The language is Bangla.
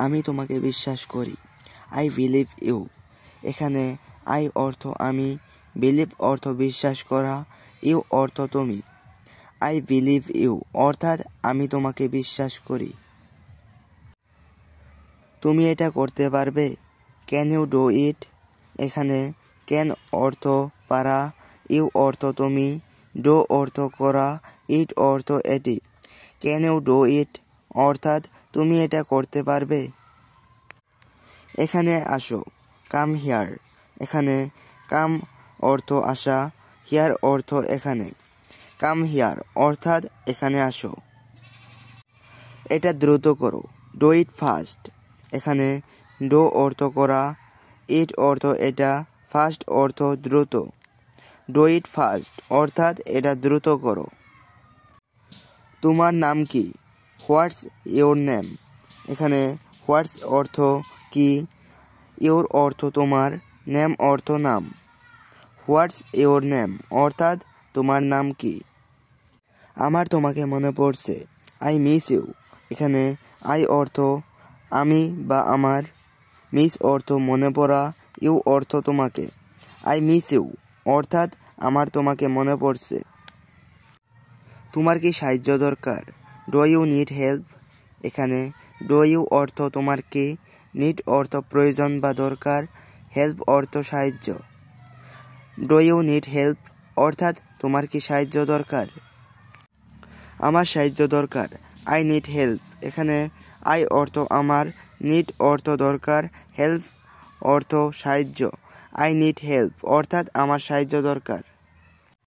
আমি তোমাকে বিশ্বাস করি। I believe you. এখানে আই অর্থ আমি, বিলিভ অর্থ বিশ্বাস করা, ইউ অর্থ তুমি। আই বিলিভ ইউ অর্থাৎ আমি তোমাকে বিশ্বাস করি। তুমি এটা করতে পারবে? Can you do it? এখানে ক্যান অর্থ পারা, ইউ অর্থ তুমি, ডু অর্থ করা, ইট অর্থ এটি। ক্যান ইউ ডু ইট অর্থাৎ তুমি এটা করতে পারবে? এখানে আসো, কাম হিয়ার। এখানে কাম অর্থ আসা, হিয়ার অর্থ এখানে। কাম হিয়ার অর্থাৎ এখানে আসো। এটা দ্রুত করো, ডু ইট ফাস্ট। এখানে ডু অর্থ করা, ইট অর্থ এটা, ফাস্ট অর্থ দ্রুত। ডু ইট ফাস্ট অর্থাৎ এটা দ্রুত করো। তোমার নাম কি? What's your name? এখানে হোয়াটস অর্থ কি, ইউর অর্থ তোমার, নেম অর্থ নাম। হোয়াটস ইউর নেম অর্থাৎ তোমার নাম কি? আমার তোমাকে মনে পড়ছে, আই মিস ইউ। এখানে আই অর্থ আমি বা আমার, মিস অর্থ মনে পড়া, ইউ অর্থ তোমাকে। আই মিস ইউ অর্থাৎ আমার তোমাকে মনে পড়ছে। তোমার কি সাহায্য দরকার? Do you need help? এখানে ডু ইউ অর্থ তোমার কি, নিড অর্থ প্রয়োজন বা দরকার, হেল্প অর্থ সাহায্য। ডু ইউ নিড হেল্প অর্থাৎ তোমার কি সাহায্য দরকার? আমার সাহায্য দরকার, আই নিড হেল্প। এখানে আই অর্থ আমার, নিড অর্থ দরকার, হেল্প অর্থ সাহায্য। আই নিড হেল্প অর্থাৎ আমার সাহায্য দরকার।